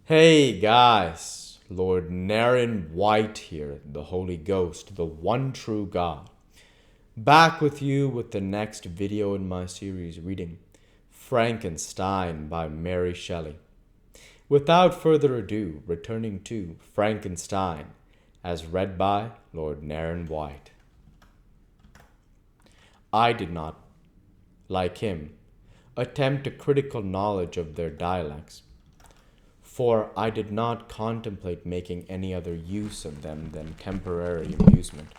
Hey guys, Lord Naren White here, the Holy Ghost, the one true God. Back with you with the next video in my series reading Frankenstein by Mary Shelley. Without further ado, returning to Frankenstein, as read by Lord Naren White. I did not, like him, attempt a critical knowledge of their dialects, for I did not contemplate making any other use of them than temporary amusement.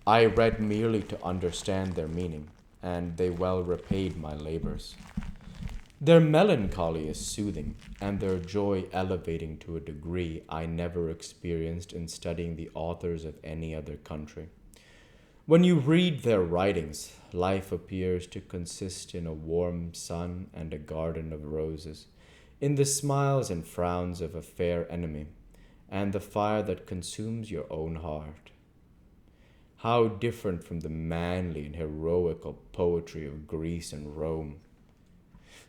I read merely to understand their meaning, and they well repaid my labors. Their melancholy is soothing, and their joy elevating to a degree I never experienced in studying the authors of any other country. When you read their writings, life appears to consist in a warm sun and a garden of roses, in the smiles and frowns of a fair enemy, and the fire that consumes your own heart. How different from the manly and heroical poetry of Greece and Rome.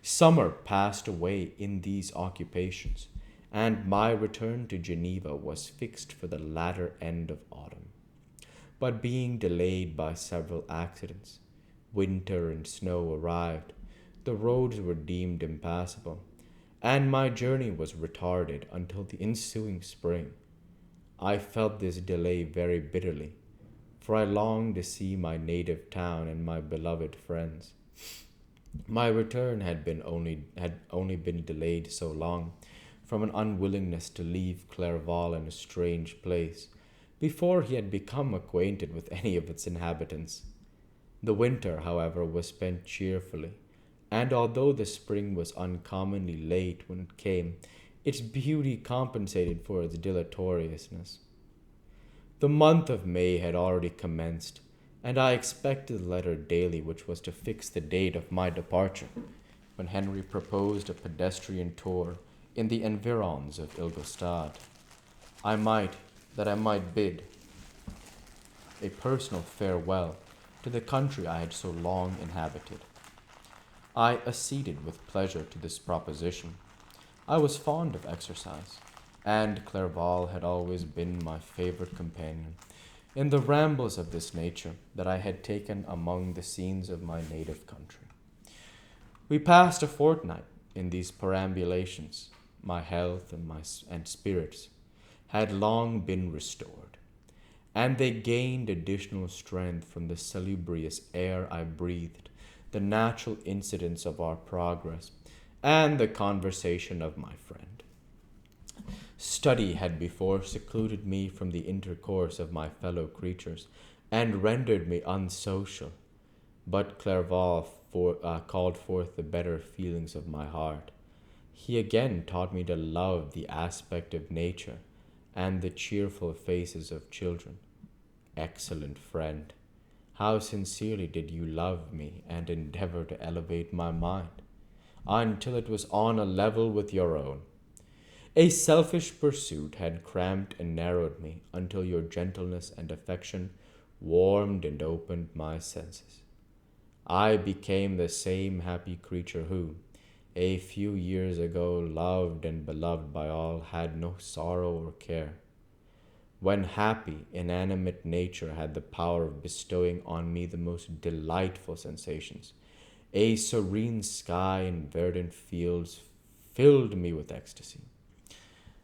Summer passed away in these occupations, and my return to Geneva was fixed for the latter end of autumn. But being delayed by several accidents, winter and snow arrived, the roads were deemed impassable, and my journey was retarded until the ensuing spring. I felt this delay very bitterly, for I longed to see my native town and my beloved friends. My return had only been delayed so long from an unwillingness to leave Clerval in a strange place before he had become acquainted with any of its inhabitants. The winter, however, was spent cheerfully, and although the spring was uncommonly late when it came, its beauty compensated for its dilatoriousness. The month of May had already commenced, and I expected the letter daily which was to fix the date of my departure, when Henry proposed a pedestrian tour in the environs of Ilgostad. I might bid a personal farewell to the country I had so long inhabited. I acceded with pleasure to this proposition. I was fond of exercise, and Clerval had always been my favorite companion in the rambles of this nature that I had taken among the scenes of my native country. We passed a fortnight in these perambulations. My health and spirits had long been restored, and they gained additional strength from the salubrious air I breathed, the natural incidents of our progress, and the conversation of my friend. Study had before secluded me from the intercourse of my fellow creatures, and rendered me unsocial, but called forth the better feelings of my heart. He again taught me to love the aspect of nature and the cheerful faces of children. Excellent friend, how sincerely did you love me and endeavor to elevate my mind, until it was on a level with your own. A selfish pursuit had cramped and narrowed me until your gentleness and affection warmed and opened my senses. I became the same happy creature who, a few years ago, loved and beloved by all, had no sorrow or care. When happy, inanimate nature had the power of bestowing on me the most delightful sensations, a serene sky and verdant fields filled me with ecstasy.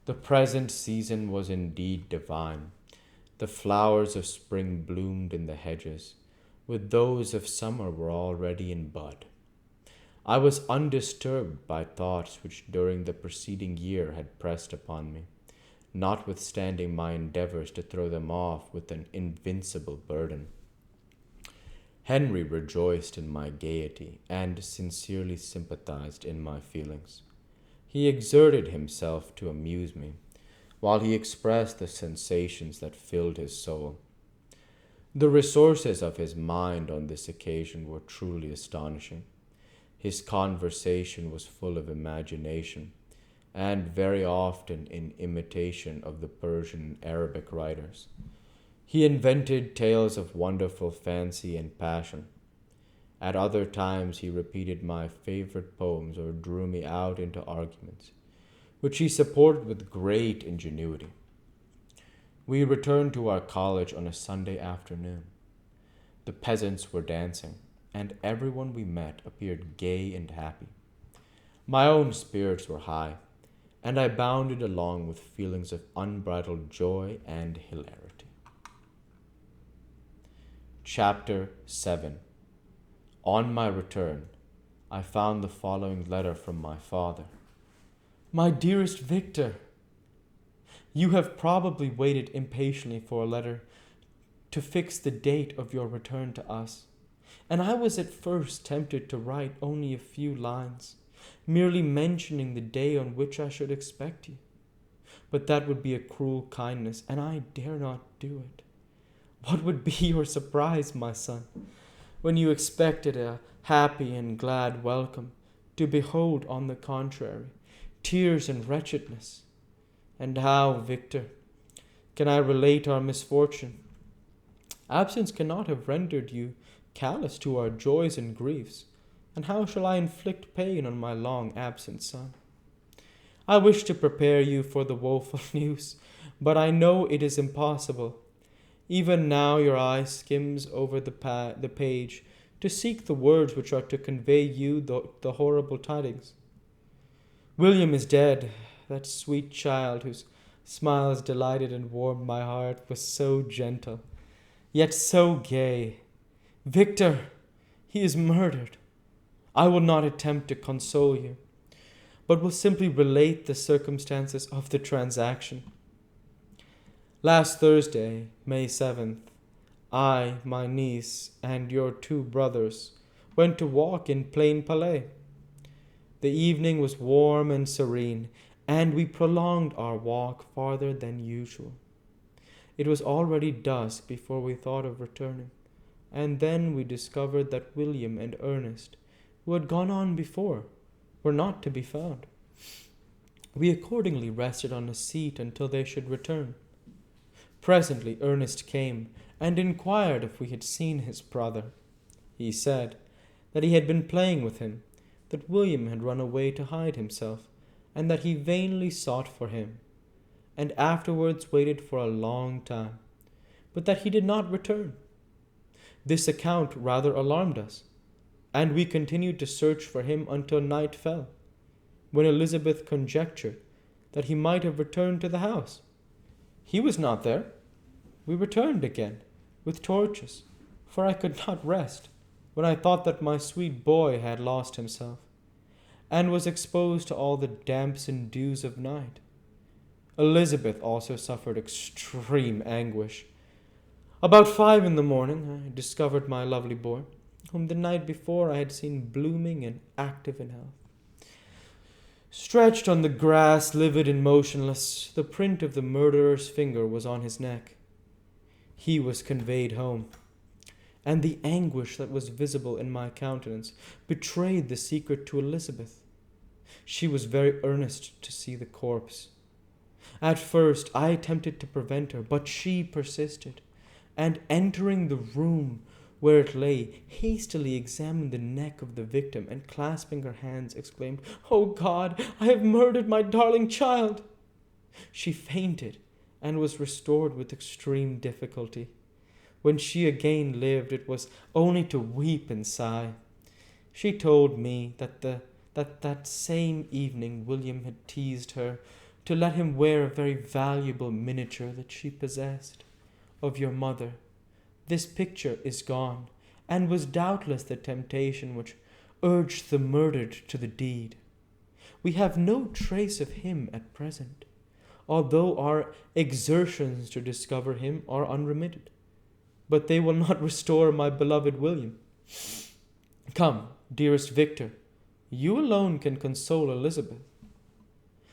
The present season was indeed divine. The flowers of spring bloomed in the hedges, with those of summer were already in bud. I was undisturbed by thoughts which during the preceding year had pressed upon me, notwithstanding my endeavors to throw them off with an invincible burden. Henry rejoiced in my gaiety and sincerely sympathized in my feelings. He exerted himself to amuse me, while he expressed the sensations that filled his soul. The resources of his mind on this occasion were truly astonishing. His conversation was full of imagination, and very often in imitation of the Persian and Arabic writers. He invented tales of wonderful fancy and passion. At other times he repeated my favorite poems or drew me out into arguments, which he supported with great ingenuity. We returned to our college on a Sunday afternoon. The peasants were dancing, and everyone we met appeared gay and happy. My own spirits were high, and I bounded along with feelings of unbridled joy and hilarity. Chapter 7. On my return, I found the following letter from my father. My dearest Victor, you have probably waited impatiently for a letter to fix the date of your return to us, and I was at first tempted to write only a few lines, merely mentioning the day on which I should expect you. But that would be a cruel kindness, and I dare not do it. What would be your surprise, my son, when you expected a happy and glad welcome, to behold, on the contrary, tears and wretchedness? And how, Victor, can I relate our misfortune? Absence cannot have rendered you callous to our joys and griefs, and how shall I inflict pain on my long absent son? I wish to prepare you for the woeful news, but I know it is impossible. Even now your eye skims over the page to seek the words which are to convey you the horrible tidings. William is dead. That sweet child whose smiles delighted and warmed my heart was so gentle, yet so gay. Victor, he is murdered. I will not attempt to console you, but will simply relate the circumstances of the transaction. Last Thursday, May 7th, I, my niece, and your 2 brothers went to walk in Plain Palais. The evening was warm and serene, and we prolonged our walk farther than usual. It was already dusk before we thought of returning, and then we discovered that William and Ernest, who had gone on before, were not to be found. We accordingly rested on a seat until they should return. Presently Ernest came and inquired if we had seen his brother. He said that he had been playing with him, that William had run away to hide himself, and that he vainly sought for him, and afterwards waited for a long time, but that he did not return. This account rather alarmed us, and we continued to search for him until night fell, when Elizabeth conjectured that he might have returned to the house. He was not there. We returned again, with torches, for I could not rest, when I thought that my sweet boy had lost himself, and was exposed to all the damps and dews of night. Elizabeth also suffered extreme anguish. About 5 in the morning, I discovered my lovely boy, whom the night before I had seen blooming and active in health. Stretched on the grass, livid and motionless, the print of the murderer's finger was on his neck. He was conveyed home, and the anguish that was visible in my countenance betrayed the secret to Elizabeth. She was very earnest to see the corpse. At first I attempted to prevent her, but she persisted, and entering the room where it lay, hastily examined the neck of the victim, and clasping her hands, exclaimed, "Oh God, I have murdered my darling child!" She fainted, and was restored with extreme difficulty. When she again lived, it was only to weep and sigh. She told me that same evening William had teased her to let him wear a very valuable miniature that she possessed of your mother. This picture is gone, and was doubtless the temptation which urged the murdered to the deed. We have no trace of him at present, although our exertions to discover him are unremitted. But they will not restore my beloved William. Come, dearest Victor, you alone can console Elizabeth.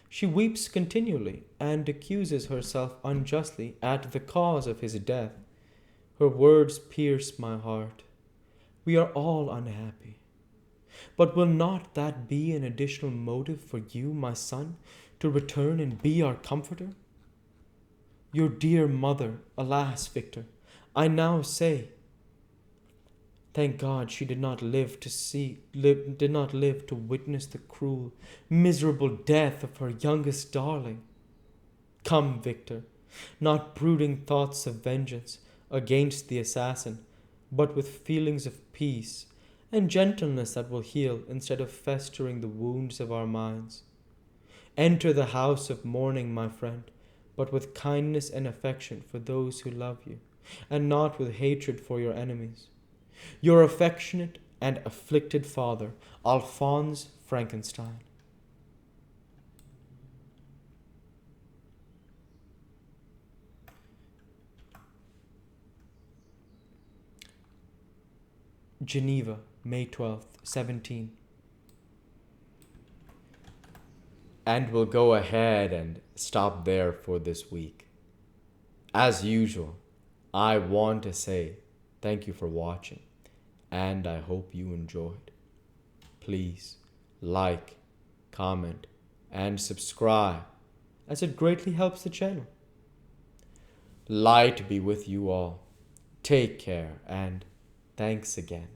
She weeps continually, and accuses herself unjustly at the cause of his death. Her words pierce my heart. We are all unhappy. But will not that be an additional motive for you, my son, to return and be our comforter? Your dear mother, alas, Victor, I now say, Thank God she did not live to witness the cruel, miserable death of her youngest darling. Come, Victor, not brooding thoughts of vengeance against the assassin, but with feelings of peace and gentleness that will heal instead of festering the wounds of our minds. Enter the house of mourning, my friend, but with kindness and affection for those who love you, and not with hatred for your enemies. Your affectionate and afflicted father, Alphonse Frankenstein. Geneva, May 12th, 17. And we'll go ahead and stop there for this week. As usual, I want to say thank you for watching, and I hope you enjoyed. Please like, comment, and subscribe, as it greatly helps the channel. Light be with you all. Take care, and thanks again.